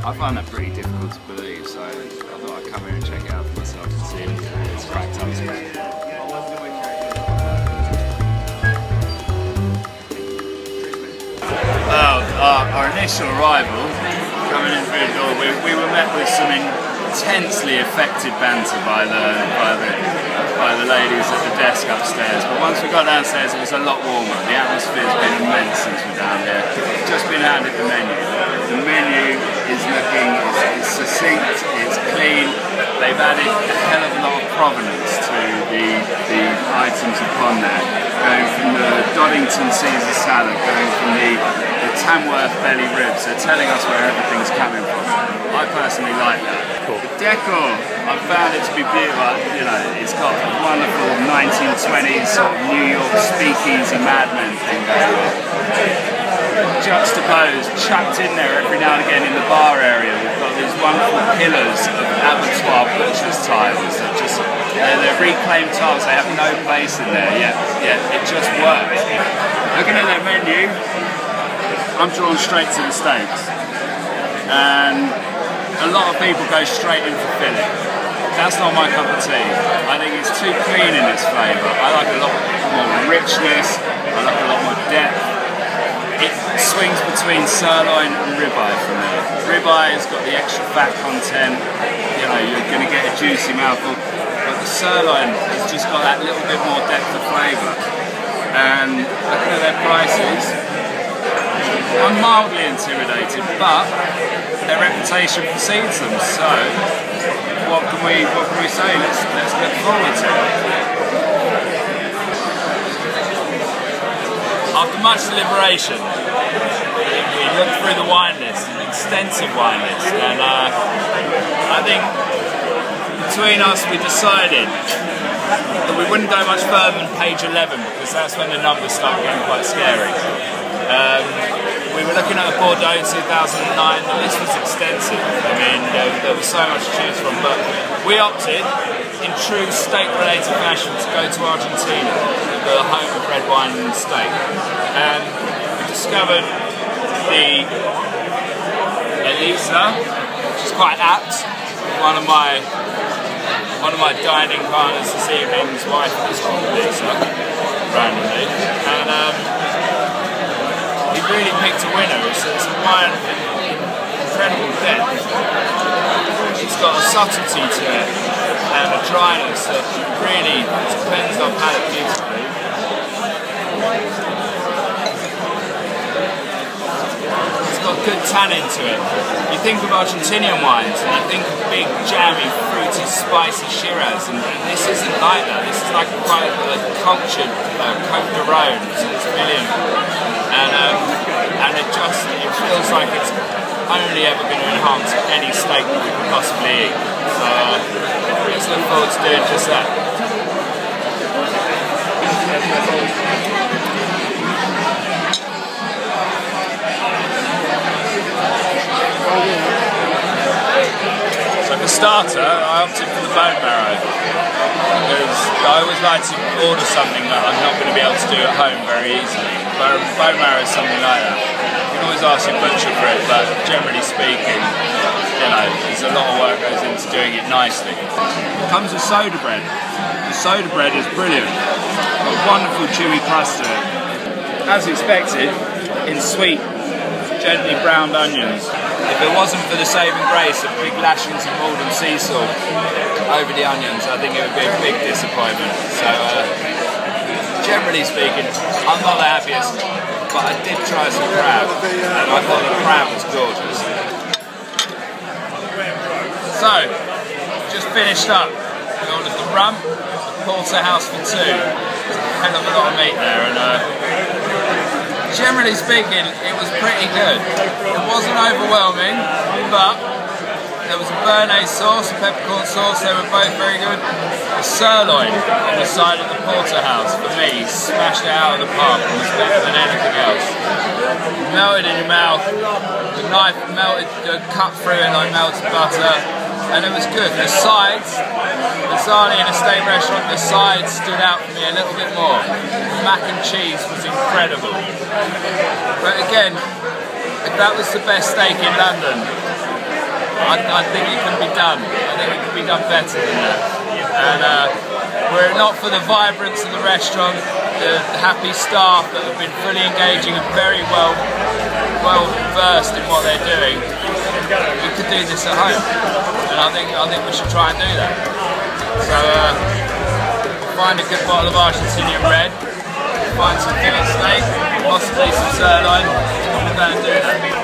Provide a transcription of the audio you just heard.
I find that pretty difficult to believe, so I thought I'd come here and check it out for myself and see if it's cracked up. Our initial arrival, coming in through the door, we were met with some intensely affected banter by the ladies at the desk upstairs. But once we got downstairs, it was a lot warmer. The atmosphere's been immense since we're down here. Just been handed the menu. The menu is looking, it's succinct, it's clean. They've added a hell of a lot of provenance to the items upon there. Going from the Doddington Caesar salad, going from the Tamworth belly ribs. They're telling us where everything's coming from. I personally like that. Cool. The decor, I've found it to be beautiful. You know, it's got a wonderful 1920s sort of New York speakeasy madman thing going on. Juxtaposed, chucked in there every now and again in the bar area, we've got these wonderful pillars of abattoir butcher's tiles that just, they're reclaimed tiles, they have no place in there, yet it just works. Looking at that menu, I'm drawn straight to the steaks, and a lot of people go straight in for fillet. That's not my cup of tea. I think it's too clean in its flavour. I like a lot more richness, I like a lot more depth. It swings between sirloin and ribeye for me. Ribeye has got the extra fat content, you know, you're going to get a juicy mouthful, but the sirloin has just got that little bit more depth of flavour. And looking at their prices, I'm mildly intimidated, but their reputation precedes them, so what can we say? Let's look forward to it. After much deliberation, we looked through the wine list, an extensive wine list, and I think between us we decided that we wouldn't go much further than page 11, because that's when the numbers start getting quite scary. We were looking at a Bordeaux 2009, the list was extensive. I mean, there was so much to choose from, but we opted, in true steak-related fashion, to go to Argentina, the home of red wine and steak. And we discovered the Elisa, which is quite apt. One of my dining partners this evening's wife is called Lisa, randomly, and he really picked a winner. It's a wine of incredible depth. It's got a subtlety to it and a dryness that really cleansed our palate beautifully. It's got good tannin to it. You think of Argentinian wines and you think of big, jammy, fruity, spicy Shiraz, and this isn't like that. This is like quite a cultured Côte de Rhône, so it's brilliant. And it feels like it's only ever going to enhance any steak that we could possibly eat. So let's look forward to doing just that. So for starter, I opted for the bone marrow, because I always like to order something that I'm not going to be able to do at home very easily. Bone marrow is something like that. You can always ask your butcher for it, but generally speaking, you know, there's a lot of work goes into doing it nicely. It comes with soda bread. The soda bread is brilliant. Got a wonderful chewy crust to it. As expected, in sweet, gently browned onions. If it wasn't for the saving grace of big lashings of Malden sea salt over the onions, I think it would be a big disappointment. So, generally speaking, I'm not the happiest, but I did try some crab, and I thought the crab was gorgeous. So, just finished up. We ordered the rump, the porterhouse for two. There's a hell of a lot of meat there, and generally speaking, it was pretty good. It wasn't overwhelming, but there was a béarnaise sauce, a peppercorn sauce, they were both very good. The sirloin on the side of the porterhouse, for me, smashed it out of the park and was better than anything else. It melted in your mouth, the knife melted, cut through it like melted butter, and it was good. The sides, bizarrely in a steak restaurant, the sides stood out for me a little bit more. The mac and cheese was incredible. But again, if that was the best steak in London, I think it can be done. I think it can be done better than that. And were it not for the vibrance of the restaurant, the happy staff that have been fully engaging and very well versed in what they're doing, we could do this at home. And I think we should try and do that. So find a good bottle of Argentinian red, find some fillet steak, possibly some sirloin, and we'll go and do that.